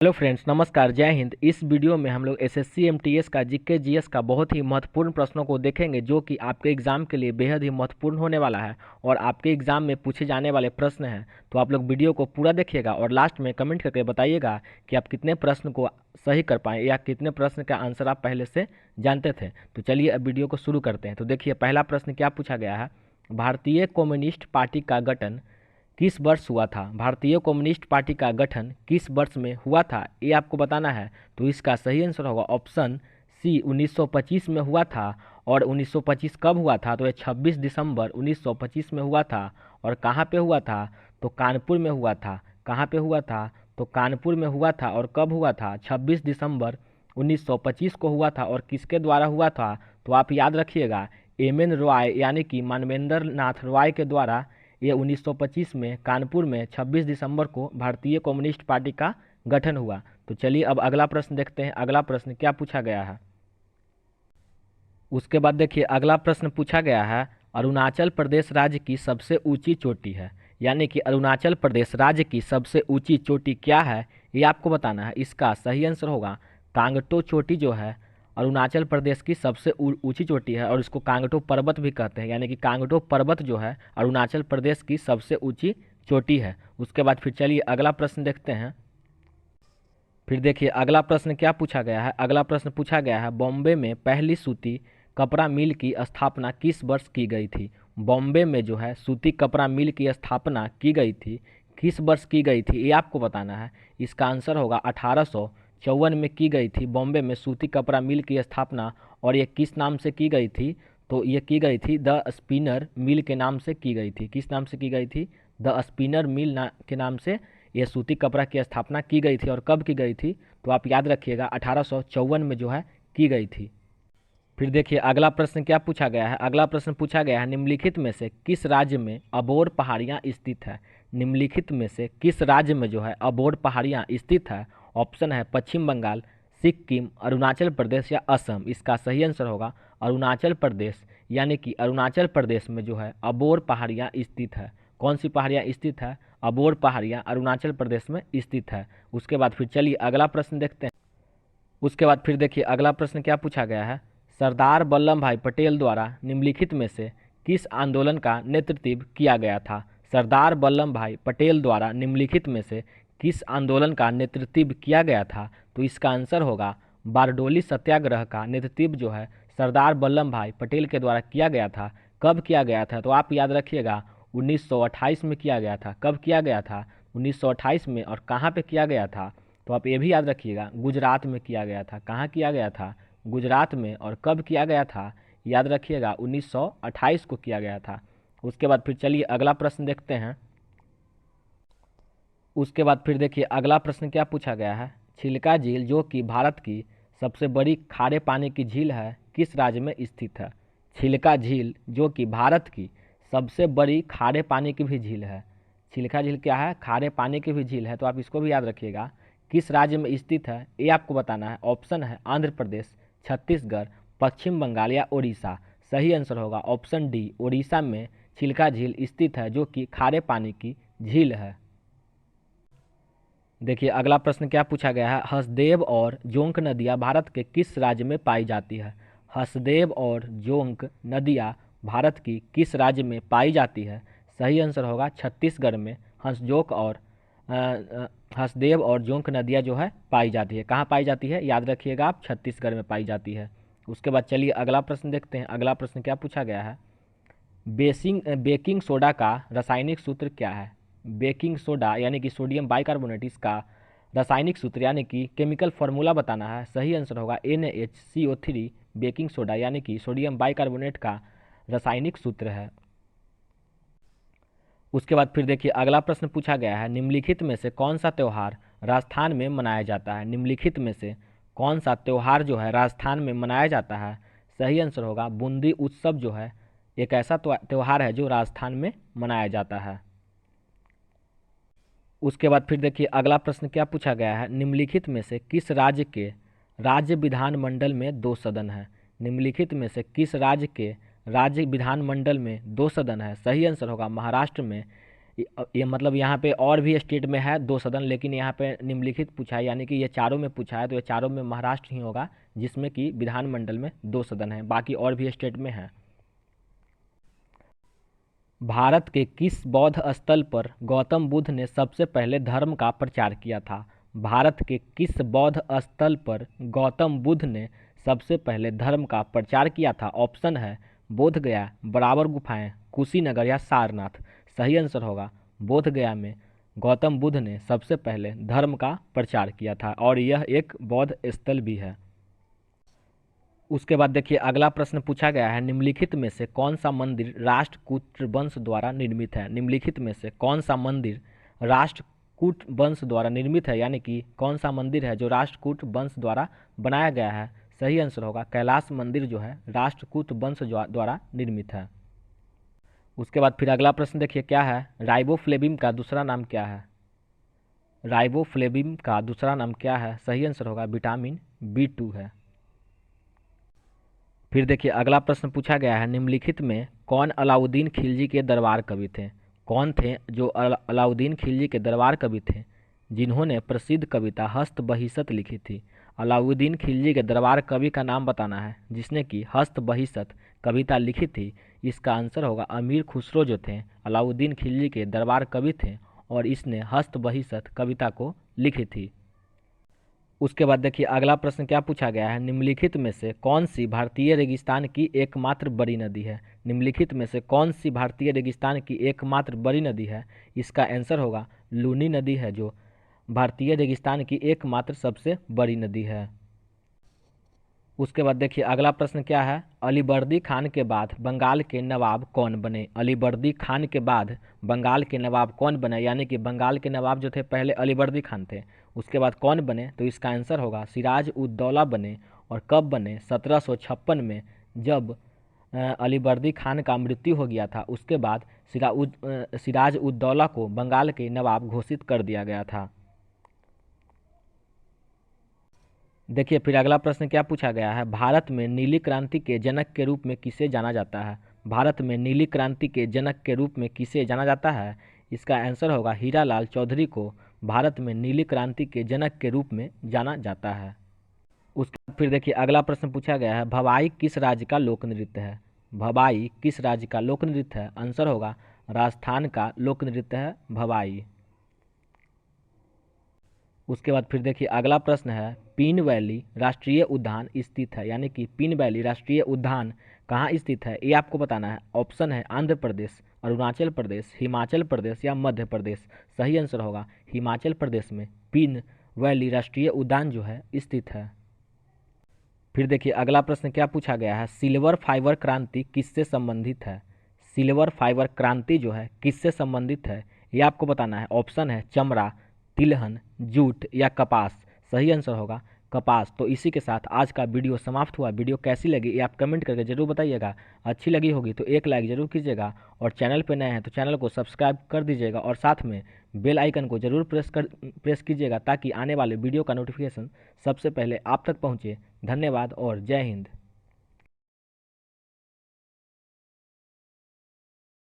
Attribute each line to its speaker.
Speaker 1: Hello friends, नमस्कार, जय हिंद। इस वीडियो में हम लोग एसएससी एमटीएस का जीके जीएस का बहुत ही महत्वपूर्ण प्रश्नों को देखेंगे जो कि आपके एग्जाम के लिए बेहद ही महत्वपूर्ण होने वाला है और आपके एग्जाम में पूछे जाने वाले प्रश्न हैं। तो आप लोग वीडियो को पूरा देखिएगा और लास्ट में कमेंट करके बताइएगा कि आप कितने प्रश्न को सही कर पाए या कितने प्रश्न का आंसर आप पहले से जानते थे। तो चलिए अब वीडियो को शुरू करते हैं। तो देखिए, पहला प्रश्न क्या पूछा गया है। भारतीय कम्युनिस्ट पार्टी का गठन किस वर्ष हुआ था। भारतीय कम्युनिस्ट पार्टी का गठन किस वर्ष में हुआ था, ये आपको बताना है। तो इसका सही आंसर होगा ऑप्शन सी, 1925 में हुआ था। और 1925 कब हुआ था, तो ये 26 दिसंबर 1925 में हुआ था। और कहाँ पे हुआ था, तो कानपुर में हुआ था। कहाँ पे हुआ था, तो कानपुर में हुआ था। और कब हुआ था, 26 दिसंबर 1925 को हुआ था। और किसके द्वारा हुआ था, तो आप याद रखिएगा, एम एन रॉय यानी कि मानवेंद्र नाथ रॉय के द्वारा ये 1925 में कानपुर में 26 दिसंबर को भारतीय कम्युनिस्ट पार्टी का गठन हुआ। तो चलिए अब अगला प्रश्न देखते हैं। अगला प्रश्न क्या पूछा गया है। उसके बाद देखिए, अगला प्रश्न पूछा गया है, अरुणाचल प्रदेश राज्य की सबसे ऊंची चोटी है। यानी कि अरुणाचल प्रदेश राज्य की सबसे ऊंची चोटी क्या है, ये आपको बताना है। इसका सही आंसर होगा कांगटो चोटी जो है अरुणाचल प्रदेश की सबसे ऊंची चोटी है और इसको कांगटो पर्वत भी कहते हैं। यानी कि कांगटो पर्वत जो है अरुणाचल प्रदेश की सबसे ऊंची चोटी है। उसके बाद फिर चलिए अगला प्रश्न देखते हैं। फिर देखिए अगला प्रश्न क्या पूछा गया है। अगला प्रश्न पूछा गया है, बॉम्बे में पहली सूती कपड़ा मिल की स्थापना किस वर्ष की गई थी। बॉम्बे में जो है सूती कपड़ा मिल की स्थापना की गई थी, किस वर्ष की गई थी, ये आपको बताना है। इसका आंसर होगा 1854 में की गई थी बॉम्बे में सूती कपड़ा मिल की स्थापना। और ये किस नाम से की गई थी, तो ये की गई थी द स्पिनर मिल के नाम से की गई थी। किस नाम से की गई थी, द स्पिनर मिल के नाम से ये सूती कपड़ा की स्थापना की गई थी। और कब की गई थी, तो आप याद रखिएगा 1854 में जो है की गई थी। फिर देखिए अगला प्रश्न क्या पूछा गया है। अगला प्रश्न पूछा गया है, निम्नलिखित में से किस राज्य में अबोर पहाड़ियाँ स्थित है। निम्नलिखित में से किस राज्य में जो है अबोर पहाड़ियाँ स्थित है। ऑप्शन है पश्चिम बंगाल, सिक्किम, अरुणाचल प्रदेश या असम। इसका सही आंसर होगा अरुणाचल प्रदेश। यानी कि अरुणाचल प्रदेश में जो है अबोर पहाड़ियाँ स्थित है। कौन सी पहाड़ियाँ स्थित है, अबोर पहाड़ियाँ अरुणाचल प्रदेश में स्थित है। उसके बाद फिर चलिए अगला प्रश्न देखते हैं। उसके बाद फिर देखिए अगला प्रश्न क्या पूछा गया है, सरदार वल्लभ भाई पटेल द्वारा निम्नलिखित में से किस आंदोलन का नेतृत्व किया गया था। सरदार वल्लभ भाई पटेल द्वारा निम्नलिखित में से किस आंदोलन का नेतृत्व किया गया था, तो इसका आंसर होगा बारडोली सत्याग्रह का नेतृत्व जो है सरदार वल्लभ भाई पटेल के द्वारा किया गया था। कब किया गया था, तो आप याद रखिएगा 1928 में किया गया था। कब किया गया था, 1928 में। और कहाँ पे किया गया था, तो आप ये भी याद रखिएगा गुजरात में किया गया था। कहाँ किया गया था, गुजरात में। और कब किया गया था, याद रखिएगा 1928 को किया गया था। उसके बाद फिर चलिए अगला प्रश्न देखते हैं। उसके बाद फिर देखिए अगला प्रश्न क्या पूछा गया है, छिलका झील जो कि भारत की सबसे बड़ी खारे पानी की झील है किस राज्य में स्थित है। छिलका झील जो कि भारत की सबसे बड़ी खारे पानी की भी झील है। छिलका झील क्या है, खारे पानी की भी झील है। तो आप इसको भी याद रखिएगा, किस राज्य में स्थित है, ये आपको बताना है। ऑप्शन है आंध्र प्रदेश, छत्तीसगढ़, पश्चिम बंगाल या उड़ीसा। सही आंसर होगा ऑप्शन डी, उड़ीसा में छिलका झील स्थित है जो कि खारे पानी की झील है। देखिए अगला प्रश्न क्या पूछा गया है, हसदेव और जोंक नदियाँ भारत के किस राज्य में पाई जाती है। हसदेव और जोंक नदियाँ भारत की किस राज्य में पाई जाती है। सही आंसर होगा छत्तीसगढ़ में हसदेव और जोंक नदियाँ जो है पाई जाती है। कहाँ पाई जाती है, याद रखिएगा आप, छत्तीसगढ़ में पाई जाती है। उसके बाद चलिए अगला प्रश्न देखते हैं। अगला प्रश्न क्या पूछा गया है, बेकिंग सोडा का रासायनिक सूत्र क्या है। बेकिंग सोडा यानी कि सोडियम बाइकार्बोनेट, इसका रासायनिक सूत्र यानी कि केमिकल फार्मूला बताना है। सही आंसर होगा NaHCO3। बेकिंग सोडा यानी कि सोडियम बाइकार्बोनेट का रासायनिक सूत्र है। उसके बाद फिर देखिए अगला प्रश्न पूछा गया है, निम्नलिखित में से कौन सा त्यौहार राजस्थान में मनाया जाता है। निम्नलिखित में से कौन सा त्यौहार जो है राजस्थान में मनाया जाता है। सही आंसर होगा बूंदी उत्सव जो है एक ऐसा त्यौहार है जो राजस्थान में मनाया जाता है। उसके बाद फिर देखिए अगला प्रश्न क्या पूछा गया है, निम्नलिखित में से किस राज्य के राज्य विधानमंडल में दो सदन है। निम्नलिखित में से किस राज्य के राज्य विधानमंडल में दो सदन है। सही आंसर होगा महाराष्ट्र में ये मतलब यहाँ पे और भी स्टेट में है 2 सदन, लेकिन यहाँ पे निम्नलिखित पूछा है, यानी कि ये चारों में पूछा है, तो ये चारों में महाराष्ट्र ही होगा जिसमें कि विधानमंडल में 2 सदन है, बाकी और भी स्टेट में है। भारत के किस बौद्ध स्थल पर गौतम बुद्ध ने सबसे पहले धर्म का प्रचार किया था? भारत के किस बौद्ध स्थल पर गौतम बुद्ध ने सबसे पहले धर्म का प्रचार किया था? ऑप्शन है बोध गया, बराबर गुफाएं, कुशीनगर या सारनाथ। सही आंसर होगा बोध गया में गौतम बुद्ध ने सबसे पहले धर्म का प्रचार किया था, और यह एक बौद्ध स्थल भी है। उसके बाद देखिए अगला प्रश्न पूछा गया है, निम्नलिखित में से कौन सा मंदिर राष्ट्रकूट वंश द्वारा निर्मित है? निम्नलिखित में से कौन सा मंदिर राष्ट्रकूट वंश द्वारा निर्मित है, यानी कि कौन सा मंदिर है जो राष्ट्रकूट वंश द्वारा बनाया गया है? सही आंसर होगा कैलाश मंदिर जो है राष्ट्रकूट वंश द्वारा निर्मित है। उसके बाद फिर अगला प्रश्न देखिए क्या है, राइबोफ्लेविन का दूसरा नाम क्या है? राइबोफ्लेविन का दूसरा नाम क्या है? सही आंसर होगा विटामिन B2 है। फिर देखिए अगला प्रश्न पूछा गया है, निम्नलिखित में कौन अलाउद्दीन खिलजी के दरबार कवि थे? कौन थे जो अलाउद्दीन खिलजी के दरबार कवि थे जिन्होंने प्रसिद्ध कविता हस्त बहिष्त लिखी थी? अलाउद्दीन खिलजी के दरबार कवि का नाम बताना है जिसने कि हस्त बहिष्त कविता लिखी थी। इसका आंसर होगा अमीर खुसरो जो थे अलाउद्दीन खिलजी के दरबार कवि थे, और इसने हस्त बहिष्त कविता को लिखी थी। उसके बाद देखिए अगला प्रश्न क्या पूछा गया है, निम्नलिखित में से कौन सी भारतीय रेगिस्तान की एकमात्र बड़ी नदी है? निम्नलिखित में से कौन सी भारतीय रेगिस्तान की एकमात्र बड़ी नदी है? इसका आंसर होगा लूनी नदी है, जो भारतीय रेगिस्तान की एकमात्र सबसे बड़ी नदी है। उसके बाद देखिए अगला प्रश्न क्या है, अलीवर्दी खान के बाद बंगाल के नवाब कौन बने? अलीवर्दी खान के बाद बंगाल के नवाब कौन बने, यानी कि बंगाल के नवाब जो थे पहले अलीवर्दी खान थे, उसके बाद कौन बने? तो इसका आंसर होगा सिराज उद दौला बने। और कब बने? 1756 में, जब अलीवर्दी खान का मृत्यु हो गया था उसके बाद सिराज उद दौला को बंगाल के नवाब घोषित कर दिया गया था। देखिए फिर अगला प्रश्न क्या पूछा गया है, भारत में नीली क्रांति के जनक के रूप में किसे जाना जाता है? भारत में नीली क्रांति के जनक के रूप में किसे जाना जाता है? इसका आंसर होगा हीरालाल चौधरी को भारत में नीली क्रांति के जनक के रूप में जाना जाता है। उसके बाद फिर देखिए अगला प्रश्न पूछा गया है, भवाई किस राज्य का लोक नृत्य है? भवाई किस राज्य का लोक नृत्य है? आंसर होगा राजस्थान का लोक नृत्य है भवाई। उसके बाद फिर देखिए अगला प्रश्न है, पीन वैली राष्ट्रीय उद्यान स्थित है, यानी कि पीन वैली राष्ट्रीय उद्यान कहाँ स्थित है? ये आपको बताना है। ऑप्शन है आंध्र प्रदेश, अरुणाचल प्रदेश, हिमाचल प्रदेश या मध्य प्रदेश। सही आंसर होगा हिमाचल प्रदेश में पीन वैली राष्ट्रीय उद्यान जो है स्थित है। फिर देखिए अगला प्रश्न क्या पूछा गया है, सिल्वर फाइबर क्रांति किससे संबंधित है? सिल्वर फाइबर क्रांति जो है किससे संबंधित है, ये आपको बताना है। ऑप्शन है चमड़ा, तिलहन, जूट या कपास। सही आंसर होगा कपास। तो इसी के साथ आज का वीडियो समाप्त हुआ। वीडियो कैसी लगी ये आप कमेंट करके जरूर बताइएगा। अच्छी लगी होगी तो एक लाइक जरूर कीजिएगा, और चैनल पे नए हैं तो चैनल को सब्सक्राइब कर दीजिएगा, और साथ में बेल आइकन को जरूर प्रेस कीजिएगा ताकि आने वाले वीडियो का नोटिफिकेशन सबसे पहले आप तक पहुँचे। धन्यवाद और जय हिंद।